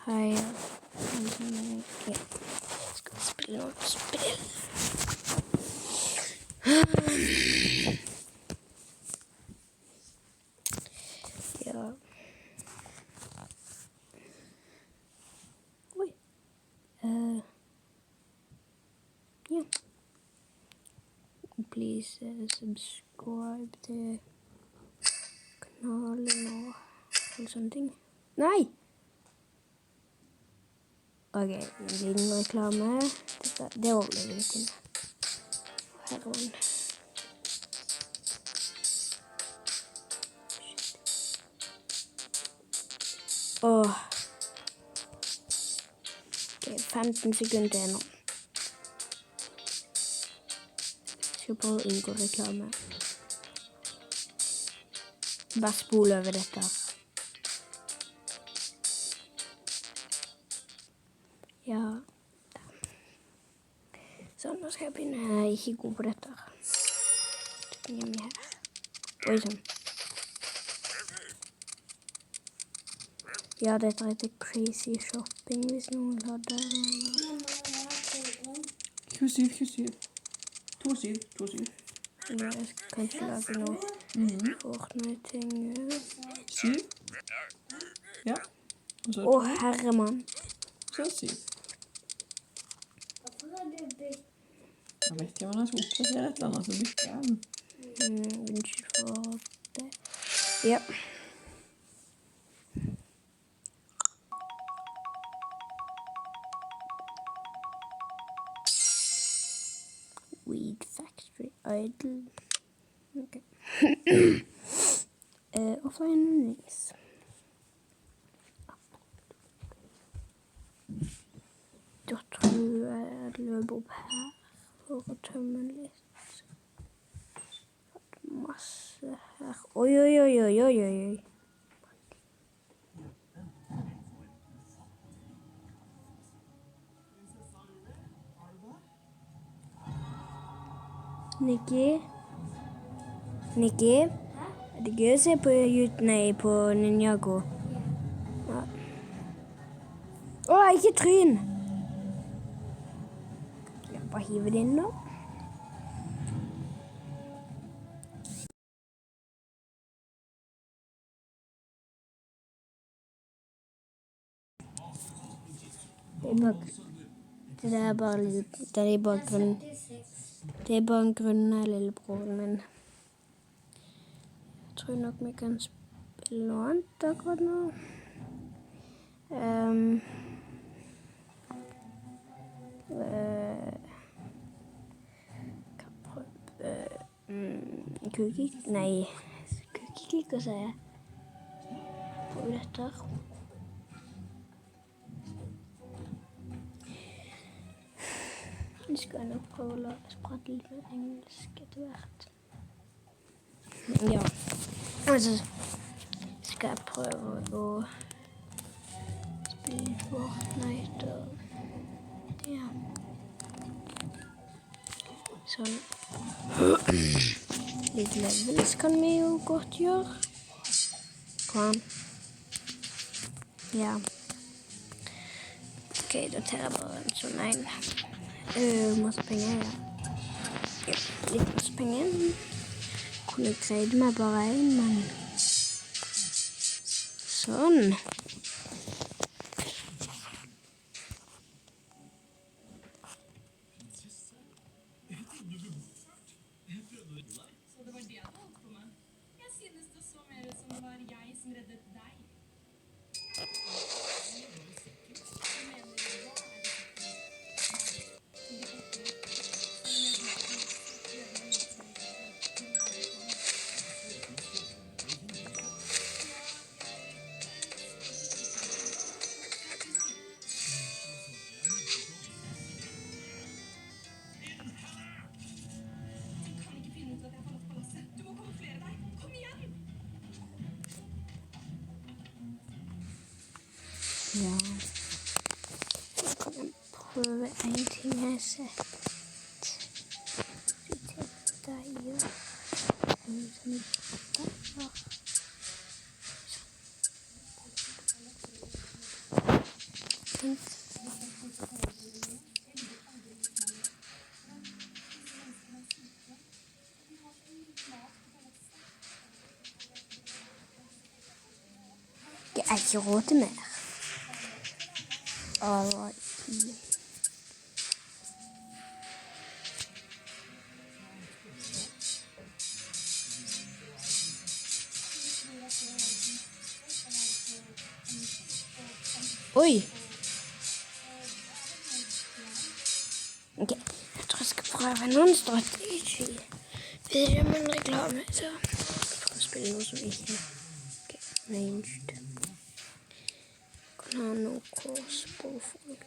Hei. Jeg skal spille noe spill. Ja. Oi. Ja. Please subscribe til kanalen og alle sånne ting. Nei! Ok, en liten reklame. Det overlever vi til. Herren. Åh. Ok, 15 sekunder nå. Skal prøve å unngå reklame. Bare spol over dette. Ja. Så nå skal jeg begynne ikke gå på dette. Så begynner vi her. Oi, sånn. Ja, dette heter Crazy Shopping, hvis noen hadde det. 27. 27. Ja, jeg skal kanskje lage noe Fortnite-ting. 7. Ja. Og så Å, herremann. så 7. Jeg vet ikke om han skal oppdatere et eller annet, så bytter jeg den. Unnskyld for det. Ja. Weed Factory Idle. Ok. Offline release. Da tror jeg løper opp her for å tømme litt. Masse her. Oi, oi, oi, oi, oi, oi. Nikki? Er det gøy å se på Ninjago? Ja. Å, ikke tryn! Jeg bare hiver det inn nå. Det er bare litt, det er bare grunn. Det er bare en grunn av lillebroren min. Jeg tror nok vi kan spille noe annet akkurat nå. Cookie-clicker, sier jeg. Prøv dette her. Jeg skal nok prøve å prate litt mer engelsk etter hvert. Ja, og så skal jeg prøve å spille Fortnite og ja. Sånn. Litt levels kan vi jo godt gjøre. Kom. Ja. Ok, da tar jeg bare en sånn en. Masse penger, ja. Ja, litt masse penger. Kunne greid meg bare en, men sånn. Så det var det du holdt på med? Jeg synes det så mer ut som det var jeg som reddet deg. Ja. Så kan jeg prøve en ting jeg har sett. Dette gjør en sånn papper. Jeg har ikke råd til mer. Alright. Oi! Ok, jeg tror jeg skal prøve noen strategi. Videre med en reklame, så for å spille noe som ikke er ranged. Kan ha noe crossbow folk.